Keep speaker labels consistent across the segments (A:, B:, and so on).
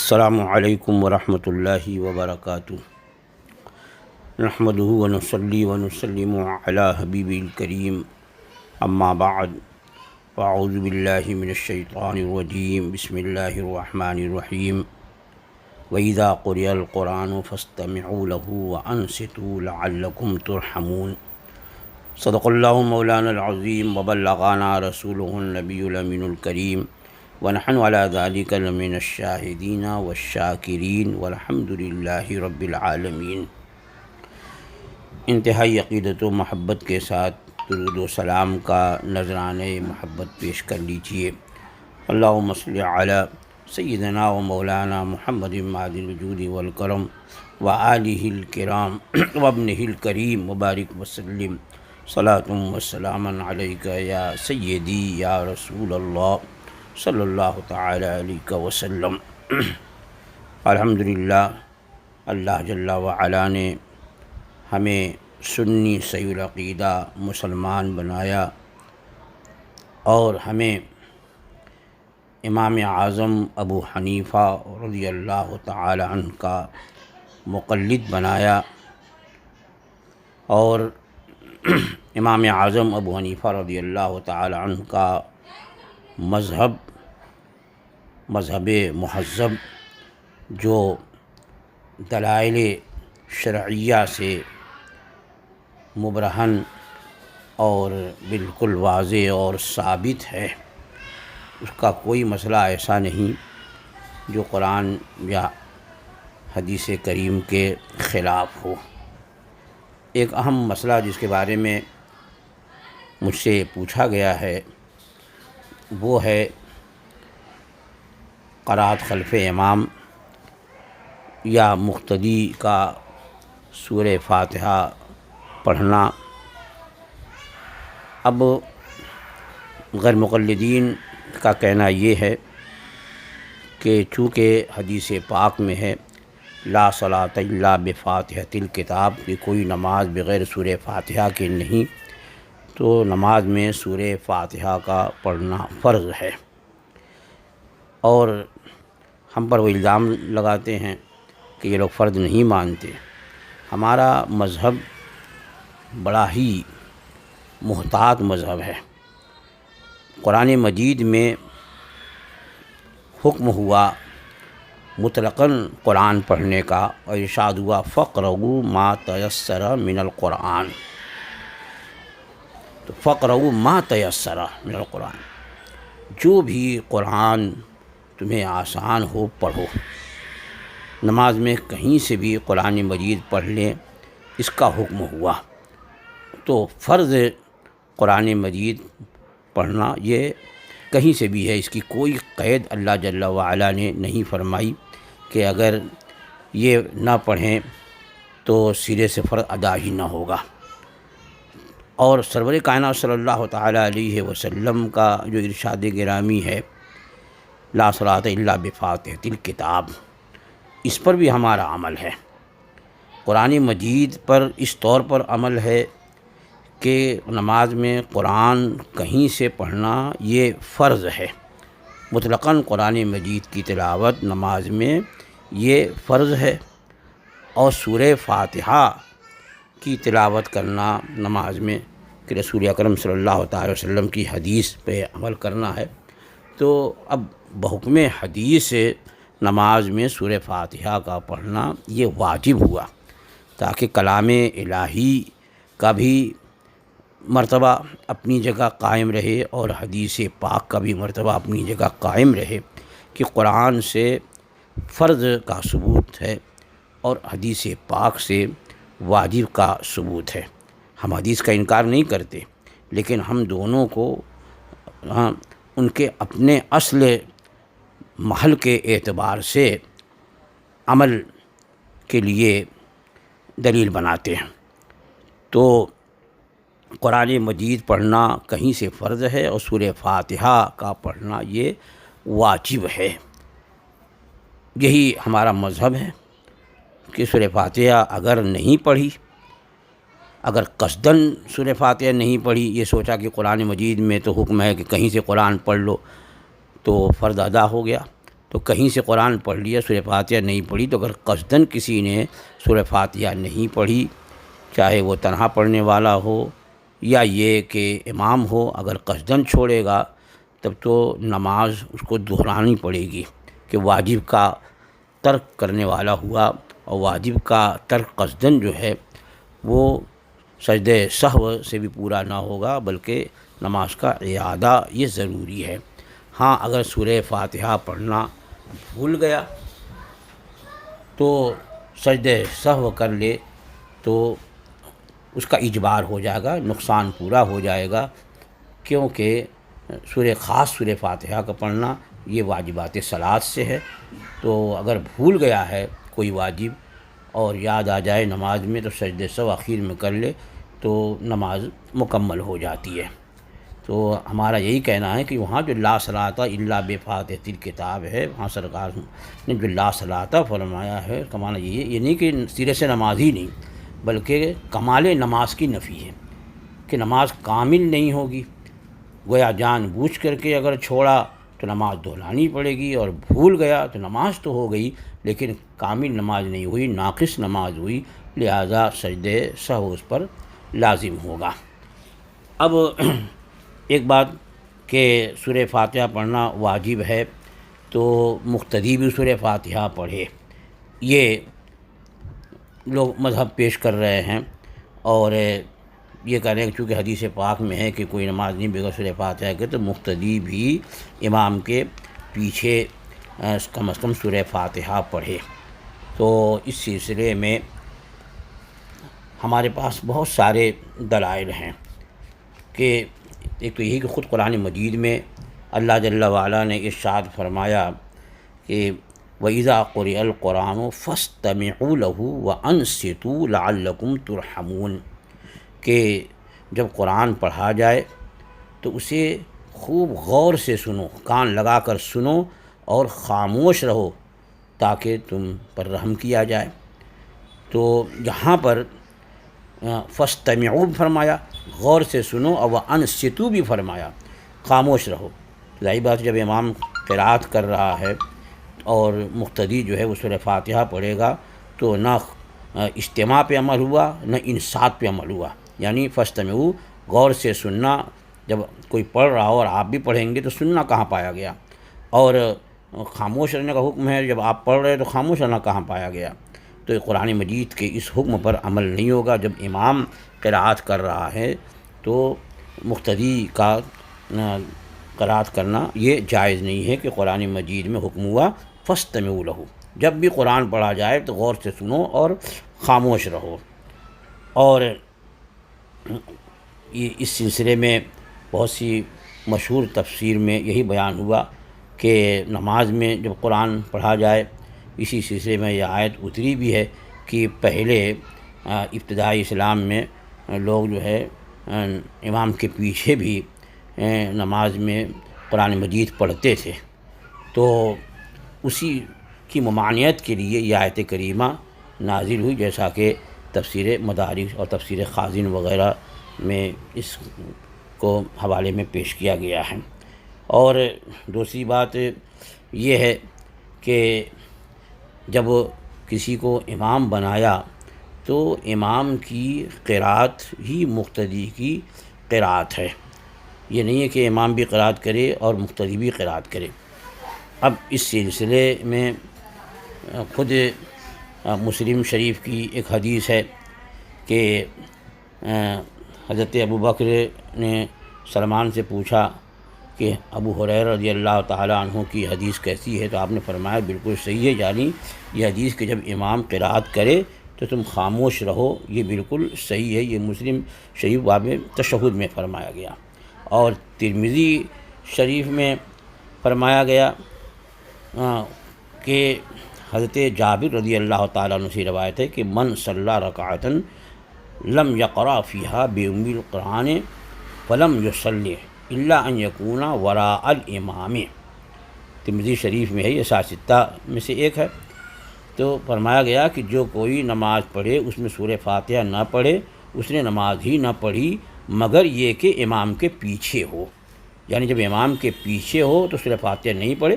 A: السلام علیکم ورحمۃ اللہ وبرکاتہ۔ نحمدہ ونصلی ونسلم علی حبیب الکریم، اما بعد، فاعوذ باللہ من الشیطان الرجیم، بسم اللہ الرحمن الرحیم۔ وَإِذَا قُرِئَ الْقُرْآنُ فَاسْتَمِعُوا لَهُ وَأَنصِتُوا لَعَلَّكُمْ تُرْحَمُونَ۔ صدق اللہ مولانا العظیم وبلغنا رسولہ النبی الامین الکریم، ونحن علی ذلک لمن الشاہدین والشاکرین والحمد للہ رب العالمین۔ انتہائی عقیدت و محبت کے ساتھ درود و سلام کا نذرانہ محبت پیش کر لیجیے۔ اللہم صلی علی سیدنا و مولانا محمد معدن الجود والکرم وآلہ الکرام وابنہ الکریم وبارک وسلم، صلاۃ و سلاما علیک یا سیدی یا رسول اللہ صلی اللہ تعالی علیہ وسلم۔ الحمدللہ، اللہ جل وعلا نے ہمیں سنی صحیح العقیدہ مسلمان بنایا اور ہمیں امام اعظم ابو حنیفہ رضی اللہ تعالی عنہ کا مقلد بنایا، اور امام اعظم ابو حنیفہ رضی اللہ تعالی عنہ کا مذہب مہذب، جو دلائل شرعیہ سے مبرہن اور بالکل واضح اور ثابت ہے، اس کا کوئی مسئلہ ایسا نہیں جو قرآن یا حدیث کریم کے خلاف ہو۔ ایک اہم مسئلہ جس کے بارے میں مجھ سے پوچھا گیا ہے وہ ہے قرأت خلف امام یا مقتدی کا سورہ فاتحہ پڑھنا۔ اب غیر مقلدین کا کہنا یہ ہے کہ چونکہ حدیث پاک میں ہے لا صلاۃ الا بفاتحۃ الکتاب، کہ کوئی نماز بغیر سورہ فاتحہ کے نہیں، تو نماز میں سورہ فاتحہ کا پڑھنا فرض ہے، اور ہم پر وہ الزام لگاتے ہیں کہ یہ لوگ فرض نہیں مانتے۔ ہمارا مذہب بڑا ہی محتاط مذہب ہے۔ قرآن مجید میں حکم ہوا مطلقاً قرآن پڑھنے کا، اور ارشاد ہوا فَاقْرَؤُوا مَا تَيَسَّرَ مِنَ الْقُرْآنِ، تو فَاقْرَؤُوا مَا تَيَسَّرَ مِنَ الْقُرْآنِ، جو بھی قرآن تمہیں آسان ہو پڑھو۔ نماز میں کہیں سے بھی قرآن مجید پڑھ لیں، اس کا حکم ہوا۔ تو فرض قرآن مجید پڑھنا یہ کہیں سے بھی ہے، اس کی کوئی قید اللہ جل وعلا نے نہیں فرمائی کہ اگر یہ نہ پڑھیں تو سرے سے فرض ادا ہی نہ ہوگا۔ اور سرور کائنات صلی اللہ تعالی علیہ وسلم کا جو ارشاد گرامی ہے لا صلاۃ الا بفاتحۃ الکتاب، اس پر بھی ہمارا عمل ہے۔ قرآن مجید پر اس طور پر عمل ہے کہ نماز میں قرآن کہیں سے پڑھنا یہ فرض ہے۔ مطلقاً قرآن مجید کی تلاوت نماز میں یہ فرض ہے، اور سورہ فاتحہ کی تلاوت کرنا نماز میں کہ رسول اکرم صلی اللہ تعالی وسلم کی حدیث پہ عمل کرنا ہے۔ تو اب بحکم حدیث نماز میں سورہ فاتحہ کا پڑھنا یہ واجب ہوا، تاکہ کلام الہی کا بھی مرتبہ اپنی جگہ قائم رہے اور حدیث پاک کا بھی مرتبہ اپنی جگہ قائم رہے، کہ قرآن سے فرض کا ثبوت ہے اور حدیث پاک سے واجب کا ثبوت ہے۔ ہم حدیث کا انکار نہیں کرتے، لیکن ہم دونوں کو ان کے اپنے اصل محل کے اعتبار سے عمل کے لیے دلیل بناتے ہیں۔ تو قرآن مجید پڑھنا کہیں سے فرض ہے، اور سورہ فاتحہ کا پڑھنا یہ واجب ہے۔ یہی ہمارا مذہب ہے کہ سورہ فاتحہ اگر نہیں پڑھی، اگر قصداً سورہ فاتحہ نہیں پڑھی، یہ سوچا کہ قرآن مجید میں تو حکم ہے کہ کہیں سے قرآن پڑھ لو تو فرض ادا ہو گیا، تو کہیں سے قرآن پڑھ لیا، سورہ فاتحہ نہیں پڑھی، تو اگر قصداً کسی نے سورہ فاتحہ نہیں پڑھی، چاہے وہ تنہا پڑھنے والا ہو یا یہ کہ امام ہو، اگر قصداً چھوڑے گا تب تو نماز اس کو دہرانی پڑے گی کہ واجب کا ترک کرنے والا ہوا، اور واجب کا ترک قصداً جو ہے وہ سجدہ سہو سے بھی پورا نہ ہوگا، بلکہ نماز کا اعادہ یہ ضروری ہے۔ ہاں، اگر سورہ فاتحہ پڑھنا بھول گیا تو سجدہ سہو کر لے تو اس کا اجبار ہو جائے گا، نقصان پورا ہو جائے گا، کیونکہ سورہ فاتحہ کا پڑھنا یہ واجبات صلاۃ سے ہے۔ تو اگر بھول گیا ہے کوئی واجب اور یاد آ جائے نماز میں تو سجدہ سہو آخر میں کر لے تو نماز مکمل ہو جاتی ہے۔ تو ہمارا یہی کہنا ہے کہ وہاں جو لا صلاۃ الا بفاتحۃ الکتاب ہے، وہاں سرکار نے جو لا صلاۃ فرمایا ہے، کا معنی یہ نہیں کہ سرے سے نماز ہی نہیں، بلکہ کمال نماز کی نفی ہے کہ نماز کامل نہیں ہوگی۔ گویا جان بوجھ کر کے اگر چھوڑا تو نماز دہرانی پڑے گی، اور بھول گیا تو نماز تو ہو گئی لیکن کامل نماز نہیں ہوئی، ناقص نماز ہوئی، لہذا سجدہ سہو اس پر لازم ہوگا۔ اب ایک بات کہ سورہ فاتحہ پڑھنا واجب ہے تو مقتدی بھی سورہ فاتحہ پڑھے، یہ لوگ مذہب پیش کر رہے ہیں، اور یہ کہہ رہے ہیں کہ چونکہ حدیث پاک میں ہے کہ کوئی نماز نہیں بغیر سورہ فاتحہ کے، تو مقتدی بھی امام کے پیچھے کم از کم سورہ فاتحہ پڑھے۔ تو اس سلسلے میں ہمارے پاس بہت سارے دلائل ہیں کہ ایک تو یہی کہ خود قرآن مجید میں اللہ جل وعلا نے ارشاد فرمایا کہ وَإِذَا قُرِئَ الْقُرْآنُ فَاسْتَمِعُوا لَهُ وَأَنصِتُوا لَعَلَّكُمْ تُرْحَمُونَ، کہ جب قرآن پڑھا جائے تو اسے خوب غور سے سنو، کان لگا کر سنو اور خاموش رہو تاکہ تم پر رحم کیا جائے۔ تو یہاں پر فاستمعوا فرمایا، غور سے سنو، اور وانصتوا بھی فرمایا، خاموش رہو۔ ظاہر بات جب امام قرأت کر رہا ہے اور مقتدی جو ہے وہ سورہ فاتحہ پڑھے گا تو نہ اجتماع پہ عمل ہوا نہ انصات پہ عمل ہوا، یعنی فاستمعوا، غور سے سننا۔ جب کوئی پڑھ رہا ہو اور آپ بھی پڑھیں گے تو سننا کہاں پایا گیا، اور خاموش رہنے کا حکم ہے، جب آپ پڑھ رہے تو خاموش رہنا کہاں پایا گیا۔ تو قرآن مجید کے اس حکم پر عمل نہیں ہوگا۔ جب امام قرأت کر رہا ہے تو مقتدی کا قرأت کرنا یہ جائز نہیں ہے کہ قرآن مجید میں حکم ہوا فاستمعوا لہ، جب بھی قرآن پڑھا جائے تو غور سے سنو اور خاموش رہو۔ اور اس سلسلے میں بہت سی مشہور تفسیر میں یہی بیان ہوا کہ نماز میں جب قرآن پڑھا جائے، اسی سلسلے میں یہ آیت اتری بھی ہے کہ پہلے ابتدائی اسلام میں لوگ جو ہے امام کے پیچھے بھی نماز میں قرآن مجید پڑھتے تھے، تو اسی کی ممانعت کے لیے یہ آیت کریمہ نازل ہوئی، جیسا کہ تفسیر مدارک اور تفسیر خازن وغیرہ میں اس کو حوالے میں پیش کیا گیا ہے۔ اور دوسری بات یہ ہے کہ جب کسی کو امام بنایا تو امام کی قرأت ہی مقتدی کی قرأت ہے، یہ نہیں ہے کہ امام بھی قرأت کرے اور مقتدی بھی قرأت کرے۔ اب اس سلسلے میں خود مسلم شریف کی ایک حدیث ہے کہ حضرت ابوبکر نے سلمان سے پوچھا کہ ابو ہریرہ رضی اللہ تعالیٰ عنہ کی حدیث کیسی ہے، تو آپ نے فرمایا بالکل صحیح ہے، یعنی یہ حدیث کہ جب امام قرأت کرے تو تم خاموش رہو، یہ بالکل صحیح ہے۔ یہ مسلم شریف باب تشہد میں فرمایا گیا، اور ترمذی شریف میں فرمایا گیا کہ حضرت جابر رضی اللہ تعالیٰ عنہ سے روایت ہے کہ من صلی رکعۃ لم یقرأ فیہا بأم القرآن فلم یصلی الا ان یکون وراء الامام۔ ترمذی شریف میں ہے، یہ ساستہ میں سے ایک ہے۔ تو فرمایا گیا کہ جو کوئی نماز پڑھے اس میں سورہ فاتحہ نہ پڑھے، اس نے نماز ہی نہ پڑھی مگر یہ کہ امام کے پیچھے ہو، یعنی جب امام کے پیچھے ہو تو سورہ فاتحہ نہیں پڑھے،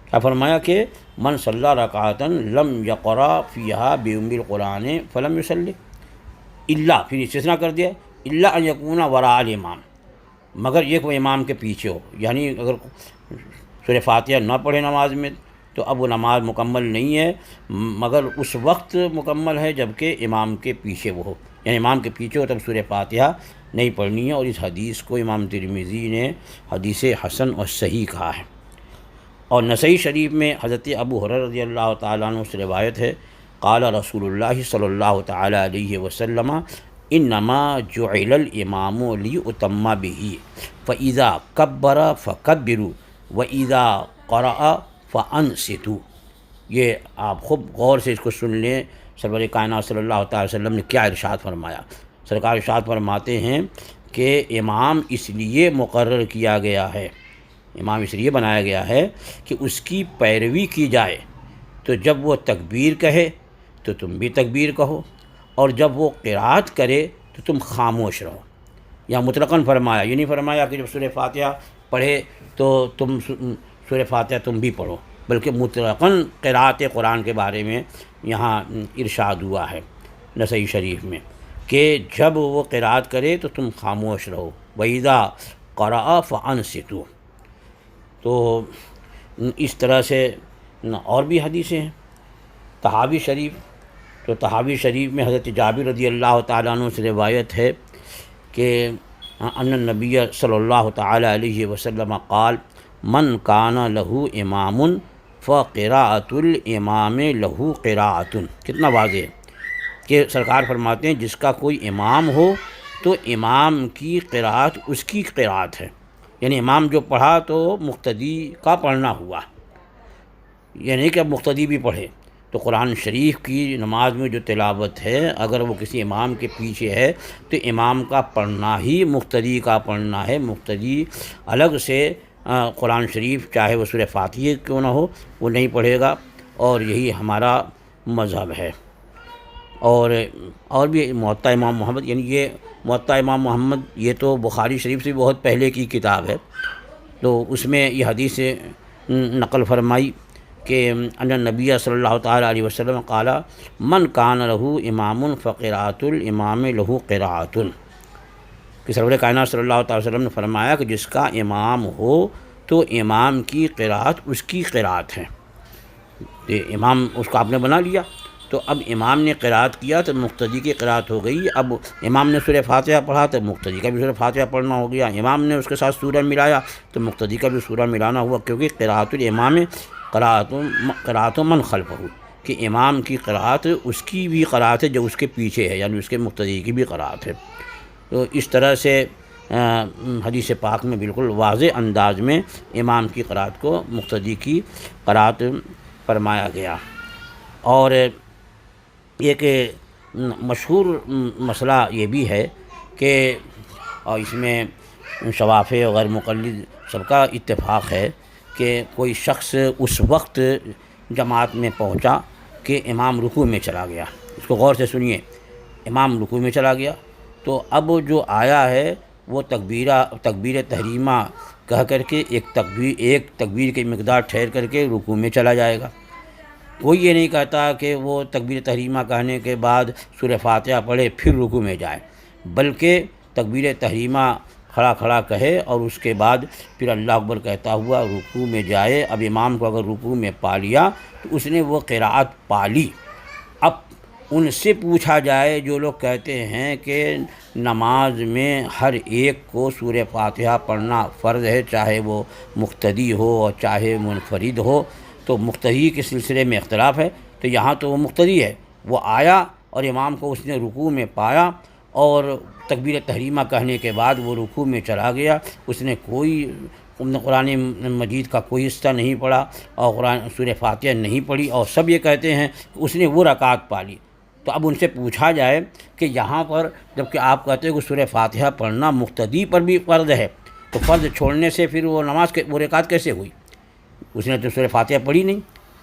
A: کیا فرمایا کہ من صلی رکعتن لم یقرأ فیہا بأم القرآن فلم یصلی، الا، پھر استثناء کر دیا، الا ان یکون وراء الامام، مگر یہ کہ وہ امام کے پیچھے ہو، یعنی اگر سورہ فاتحہ نہ پڑھے نماز میں تو اب وہ نماز مکمل نہیں ہے، مگر اس وقت مکمل ہے جب کہ امام کے پیچھے وہ ہو، یعنی امام کے پیچھے ہو تب سورہ فاتحہ نہیں پڑھنی ہے۔ اور اس حدیث کو امام ترمذی نے حدیث حسن اور صحیح کہا ہے۔ اور نسائی شریف میں حضرت ابو ہریرہ رضی اللہ تعالیٰ عنہ سے روایت ہے، قال رسول اللہ صلی اللہ تعالیٰ علیہ وسلم انما جعل الامام لیؤتم بہ فاذا کبر فکبروا واذا قرأ فانصتوا۔ یہ آپ خوب غور سے اس کو سن لیں، سرور کائنات صلی اللہ تعالی وسلم نے کیا ارشاد فرمایا۔ سرکار ارشاد فرماتے ہیں کہ امام اس لیے مقرر کیا گیا ہے، امام اس لیے بنایا گیا ہے کہ اس کی پیروی کی جائے، تو جب وہ تکبیر کہے تو تم بھی تکبیر کہو، اور جب وہ قرات کرے تو تم خاموش رہو۔ یا مطلقاً فرمایا، یہ نہیں فرمایا کہ جب سورہ فاتحہ پڑھے تو تم سورہ فاتحہ تم بھی پڑھو، بلکہ مطلقاً قرات قرآن کے بارے میں یہاں ارشاد ہوا ہے نسائی شریف میں کہ جب وہ قرات کرے تو تم خاموش رہو، وَإِذَا قَرَأَ فَأَنصِتُوا۔ تو اس طرح سے اور بھی حدیثیں ہیں۔ طحاوی شریف، تو طحاوی شریف میں حضرت جابر رضی اللہ تعالیٰ عنہ سے روایت ہے کہ ان النبی صلی اللہ تعالیٰ علیہ وسلم قال من کان لہ امام فقراءۃ الامام لہ قراءۃ۔ کتنا واضح ہے کہ سرکار فرماتے ہیں جس کا کوئی امام ہو تو امام کی قراءت اس کی قراءت ہے، یعنی امام جو پڑھا تو مقتدی کا پڑھنا ہوا، یعنی کہ اب مقتدی بھی پڑھے۔ تو قرآن شریف کی نماز میں جو تلاوت ہے اگر وہ کسی امام کے پیچھے ہے تو امام کا پڑھنا ہی مقتدی کا پڑھنا ہے، مقتدی الگ سے قرآن شریف چاہے وہ سورہ فاتحہ کیوں نہ ہو وہ نہیں پڑھے گا، اور یہی ہمارا مذہب ہے۔ اور بھی موطا امام محمد، یعنی یہ موطا امام محمد یہ تو بخاری شریف سے بہت پہلے کی کتاب ہے، تو اس میں یہ حدیث نقل فرمائی کہ ان نبی صلی اللہ تعالیٰ علیہ وسلم قال من کان لہ امام فقراءۃ الامام لہ قراءۃ، کہ سرور کائنات صلی اللہ تعالیٰ وسلم نے فرمایا کہ جس کا امام ہو تو امام کی قراءت اس کی قراءت ہے۔ امام اس کو آپ نے بنا لیا، تو اب امام نے قراءت کیا تو مقتدی کی قراءت ہو گئی۔ اب امام نے سورہ فاتحہ پڑھا تو مقتدی کا بھی سورہ فاتحہ پڑھنا ہو گیا، امام نے اس کے ساتھ سورہ ملایا تو مقتدی کا بھی سورہ ملانا ہوا، کیونکہ قراءت الامام قراءت من خلفہ، کہ امام کی قراءت اس کی بھی قراءت ہے جو اس کے پیچھے ہے، یعنی اس کے مقتدی کی بھی قراءت ہے۔ تو اس طرح سے حدیث پاک میں بالکل واضح انداز میں امام کی قراءت کو مقتدی کی قراءت فرمایا گیا۔ اور ایک مشہور مسئلہ یہ بھی ہے کہ اور اس میں شوافع غیر مقلد سب کا اتفاق ہے کہ کوئی شخص اس وقت جماعت میں پہنچا کہ امام رکوع میں چلا گیا، اس کو غور سے سنیے، امام رکوع میں چلا گیا تو اب جو آیا ہے وہ تکبیر تحریمہ کہہ کر کے ایک تکبیر کی مقدار ٹھہر کر کے رکوع میں چلا جائے گا۔ کوئی یہ نہیں کہتا کہ وہ تکبیر تحریمہ کہنے کے بعد سورہ فاتحہ پڑھے پھر رکوع میں جائے، بلکہ تکبیر تحریمہ کھڑا کہے اور اس کے بعد پھر اللہ اکبر کہتا ہوا رکوع میں جائے۔ اب امام کو اگر رکوع میں پا لیا تو اس نے وہ قراءت پا لی۔ اب ان سے پوچھا جائے جو لوگ کہتے ہیں کہ نماز میں ہر ایک کو سورہ فاتحہ پڑھنا فرض ہے، چاہے وہ مقتدی ہو اور چاہے منفرد ہو، تو مقتدی کے سلسلے میں اختلاف ہے۔ تو یہاں تو وہ مقتدی ہے، وہ آیا اور امام کو اس نے رکوع میں پایا اور تکبیر تحریمہ کہنے کے بعد وہ رکوع میں چلا گیا، اس نے کوئی قرآن مجید کا کوئی حصہ نہیں پڑھا اور قرآن سورہ فاتحہ نہیں پڑھی، اور سب یہ کہتے ہیں کہ اس نے وہ رکعت پا لی۔ تو اب ان سے پوچھا جائے کہ یہاں پر جب کہ آپ کہتے ہیں کہ سورہ فاتحہ پڑھنا مقتدی پر بھی فرض ہے، تو فرض چھوڑنے سے پھر وہ نماز وہ رکعت کیسے ہوئی؟ اس نے تو سورہ فاتحہ پڑھی نہیں۔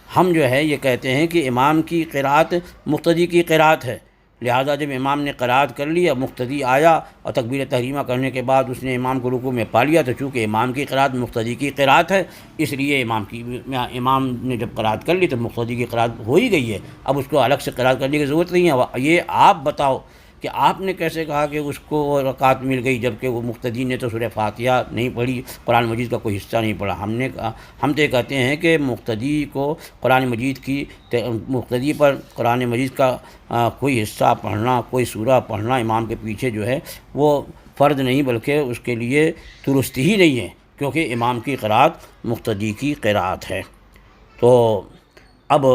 A: ہم جو ہے یہ کہتے ہیں کہ امام کی قراءت مقتدی کی قراءت ہے، لہٰذا جب امام نے قرات کر لی، اب مقتدی آیا اور تکبیر تحریمہ کرنے کے بعد اس نے امام کو رکوع میں پا لیا، تو چونکہ امام کی قرات مقتدی کی قرات ہے، اس لیے امام نے جب قرات کر لی تو مقتدی کی قرات ہو ہی گئی ہے، اب اس کو الگ سے قرات کرنے کی ضرورت نہیں ہے۔ یہ آپ بتاؤ کہ آپ نے کیسے کہا کہ اس کو رکعت مل گئی جبکہ وہ مقتدی نے تو سورہ فاتحہ نہیں پڑھی، قرآن مجید کا کوئی حصہ نہیں پڑھا؟ ہم تو یہ کہتے ہیں کہ مقتدی پر قرآن مجید کا کوئی حصہ پڑھنا، کوئی سورہ پڑھنا امام کے پیچھے جو ہے وہ فرض نہیں، بلکہ اس کے لیے درست ہی نہیں ہے، کیونکہ امام کی قرات مقتدی کی قرات ہے۔ تو اب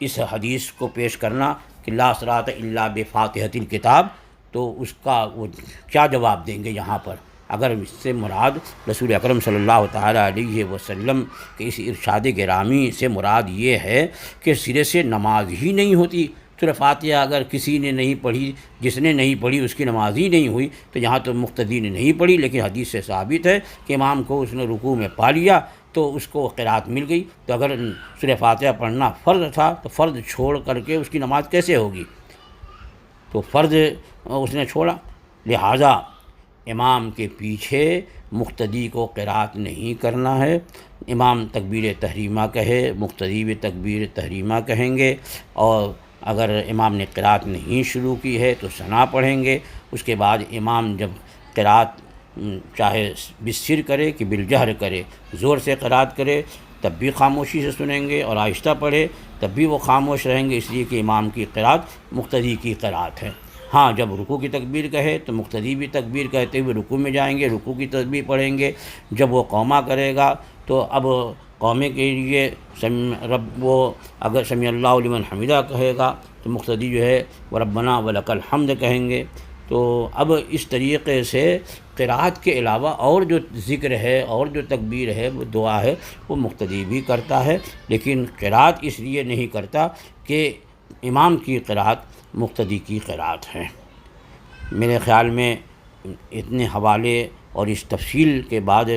A: اس حدیث کو پیش کرنا کہ لا صلاۃ الا بفاتحۃ الکتاب، تو اس کا وہ کیا جواب دیں گے یہاں پر؟ اگر اس سے مراد رسول اکرم صلی اللہ تعالیٰ علیہ وسلم کے اس ارشاد گرامی سے مراد یہ ہے کہ سرے سے نماز ہی نہیں ہوتی، سورہ فاتحہ اگر کسی نے نہیں پڑھی، جس نے نہیں پڑھی اس کی نماز ہی نہیں ہوئی، تو یہاں تو مقتدی نے نہیں پڑھی، لیکن حدیث سے ثابت ہے کہ امام کو اس نے رکوع میں پا لیا تو اس کو قرات مل گئی۔ تو اگر سورہ فاتحہ پڑھنا فرض تھا تو فرض چھوڑ کر کے اس کی نماز کیسے ہوگی؟ تو فرض اس نے چھوڑا، لہٰذا امام کے پیچھے مقتدی کو قرات نہیں کرنا ہے۔ امام تکبیر تحریمہ کہے، مقتدی بھی تکبیر تحریمہ کہیں گے، اور اگر امام نے قرات نہیں شروع کی ہے تو ثنا پڑھیں گے۔ اس کے بعد امام جب قرات چاہے بالسر کرے کہ بالجہر کرے، زور سے قرات کرے تب بھی خاموشی سے سنیں گے، اور آہستہ پڑھے تب بھی وہ خاموش رہیں گے، اس لیے کہ امام کی قرات مقتدی کی قرات ہے۔ ہاں، جب رکوع کی تکبیر کہے تو مقتدی بھی تکبیر کہتے ہوئے رکوع میں جائیں گے، رکوع کی تسبیح پڑھیں گے۔ جب وہ قومہ کرے گا تو اب قومے کے لیے وہ اگر سمیع اللہ لمن حمیدہ کہے گا تو مقتدی جو ہے وربنا ولک الحمد کہیں گے۔ تو اب اس طریقے سے قرات کے علاوہ اور جو ذکر ہے اور جو تکبیر ہے، وہ دعا ہے، وہ مقتدی بھی کرتا ہے، لیکن قرات اس لیے نہیں کرتا کہ امام کی قرات مقتدی کی قرات ہے۔ میرے خیال میں اتنے حوالے اور اس تفصیل کے بعد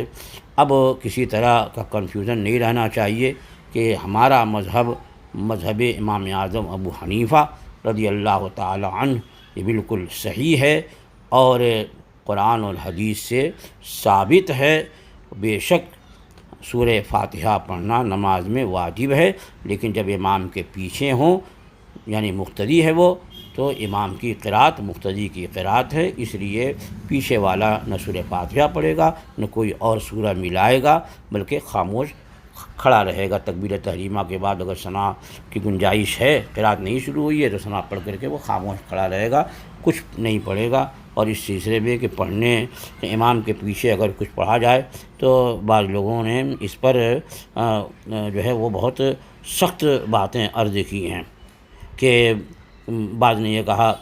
A: اب کسی طرح کا کنفیوژن نہیں رہنا چاہیے کہ ہمارا مذہب امام اعظم ابو حنیفہ رضی اللہ تعالی عنہ یہ بالکل صحیح ہے اور قرآن اور حدیث سے ثابت ہے۔ بے شک سورہ فاتحہ پڑھنا نماز میں واجب ہے، لیکن جب امام کے پیچھے ہوں یعنی مقتدی ہے وہ، تو امام کی قرات مقتدی کی قرات ہے، اس لیے پیچھے والا نہ سورہ فاتحہ پڑھے گا نہ کوئی اور سورہ ملائے گا، بلکہ خاموش کھڑا رہے گا۔ تکبیر تحریمہ کے بعد اگر ثنا کی گنجائش ہے، قرات نہیں شروع ہوئی ہے، تو ثنا پڑھ کر کے وہ خاموش کھڑا رہے گا، کچھ نہیں پڑھے گا۔ اور اس سلسلے میں کہ پڑھنے امام کے پیچھے اگر کچھ پڑھا جائے تو بعض لوگوں نے اس پر جو ہے وہ بہت سخت باتیں عرض کی ہیں کہ بعض نے یہ کہا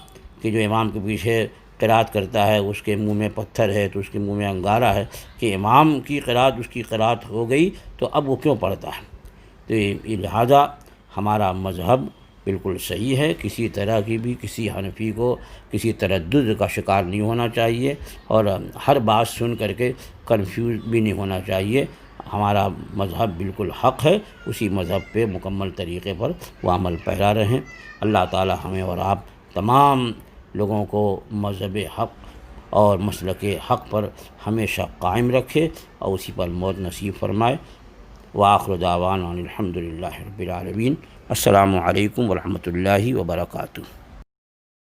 A: کہ جو امام کے پیچھے قرات کرتا ہے اس کے منہ میں پتھر ہے تو اس کے منہ میں انگارہ ہے، کہ امام کی قرات اس کی قرات ہو گئی تو اب وہ کیوں پڑھتا ہے؟ تو لہٰذا ہمارا مذہب بالکل صحیح ہے، کسی طرح کی بھی کسی حنفی کو کسی تردد کا شکار نہیں ہونا چاہیے، اور ہر بات سن کر کے کنفیوز بھی نہیں ہونا چاہیے۔ ہمارا مذہب بالکل حق ہے، اسی مذہب پہ مکمل طریقے پر وہ عمل پیرا رہیں۔ اللہ تعالی ہمیں اور آپ تمام لوگوں کو مذہب حق اور مسلک حق پر ہمیشہ قائم رکھے اور اسی پر موت نصیب فرمائے۔ وآخر دعوانا الحمد للہ رب العالمین۔ السلام علیکم ورحمۃ اللہ وبرکاتہ۔